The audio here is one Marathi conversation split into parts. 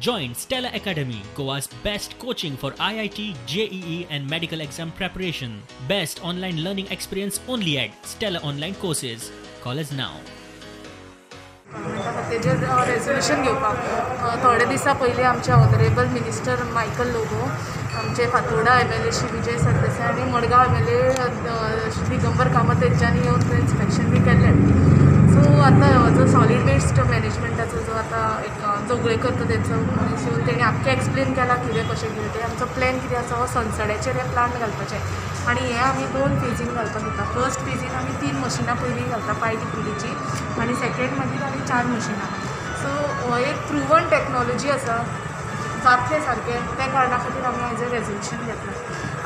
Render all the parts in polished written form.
Join Stella Academy, Goa's best coaching for IIT, JEE and medical exam preparation. Best online learning experience only at Stella Online Courses. Call us now. तेजेर रेजोल्यूशन घेवपाक थोडे दिसा पयलीं आमचे ऑनरेबल मिनिस्टर मायकल लोबो, आमचे फातोर्डा MLA श्री विजय सरदेसाय आनी मडगांव MLA श्री दिगंबर कामत तेंच्यांनी येवन थंय इन्स्पेक्शन बी केल्लें. सो आतां जो सॉलीड वेस्ट मॅनेजमेंटाचो जो आतां एक जोगळेकर तो तेंचो मनीस येवन तेणी आख्खें एक्सप्लेन केलां कितें कशें कितें तें. आमचो प्लॅन कितें आसा हो सनसड्याचेर हे प्लांट घालपाचें आनी हें आमी 2 फेजीन घालपाक दिता. फर्स्ट फेजीन आमी 3 मशिनां पयलीं घालता 5 DPDची आनी सेकेंड मागीर आमी 4 मशिनां. सो हो एक प्रुवन टॅक्नॉलॉजी आसा, जातलें सारकें त्या कारणा खातीर आमी हेजें रेजोल्यूशन घेतलां.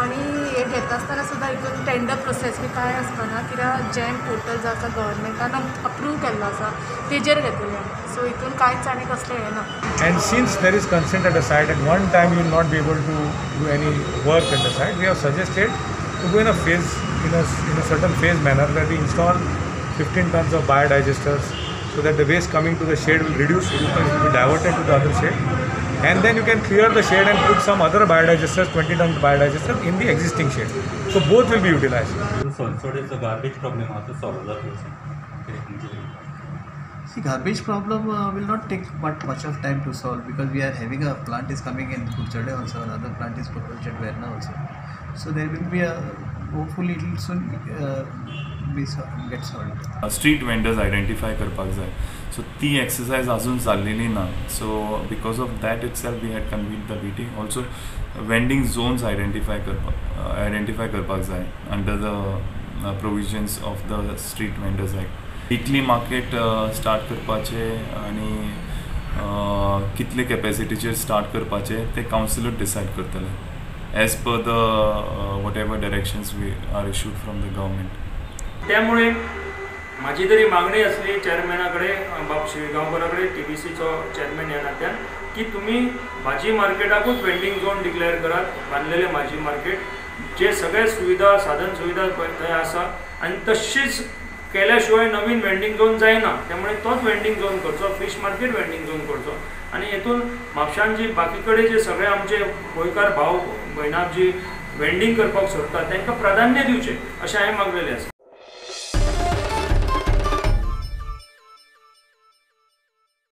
आनी हे घेता आसतना सुद्दां हितून टेंडर प्रोसेस बी कांय आसपाना, कित्याक जेम पोर्टल जो आसा गव्हर्मेंटान अप्रूव केल्लो आसा तेजेर घेतलें. सो हितून कांयच आनी कसलें हें ना. And since there is consent at the site, at one time you will not be able to do any work at the site, we have suggested to go in a phase, in a certain phase manner, that we install 15 tons of biodigesters so that the waste coming to the shed will reduce, it will be diverted to the other shed, and then you can clear the shed and put some other biodigesters, 20 ton biodigesters in the existing shed. So both will be utilized. So it's a garbage problem also solved. See, garbage problem will not take much of time to solve, because we are having a plant is coming in Kurchade also, another plant is proposed at Verna also. So there will be a, hopefully it will soon get solved. Street vendors identify करपाक जाय. So ती exercise अजून चाललेली ना. So because of that itself we had convened the meeting. Also vending zones identify करपाक जाय under the provisions of the Street Vendors Act. Weekly market start करपाचे आनी कितले कॅपॅसिटीचेर स्टार्ट करपाचे ते कावन्सिलूच डिसायड करतले as per the whatever directions we are issued from the government. त्यामुळे माझी तरी मागणी असली चेअरमॅनाकडे, बाब शिवगांवकराकडे, TBCचो चेअरमॅन ह्या नात्यान, की तुम्ही भाजी मार्केटाकूच वेंडिंग झोन डिक्लेअर करात, बांधलेले भाजी मार्केट, जे सगळे सुविधा साधन सुविधा थंय आसा आनी तशीच केल्याशिवाय नवीन वेंडिंग झोन जायना. त्यामुळे तोच वेंडिंग झोन करचो, फिश मार्केट वेंडिंग झोन करचो आनी हेतून म्हापशान जी बाकी कडेन जे सगळे आमचे गोंयकार भाव भयणां जी वेंडिंग करपाक सोदतात तांकां प्राधान्य दिवचें अशें हांवें मागलेलें आसा.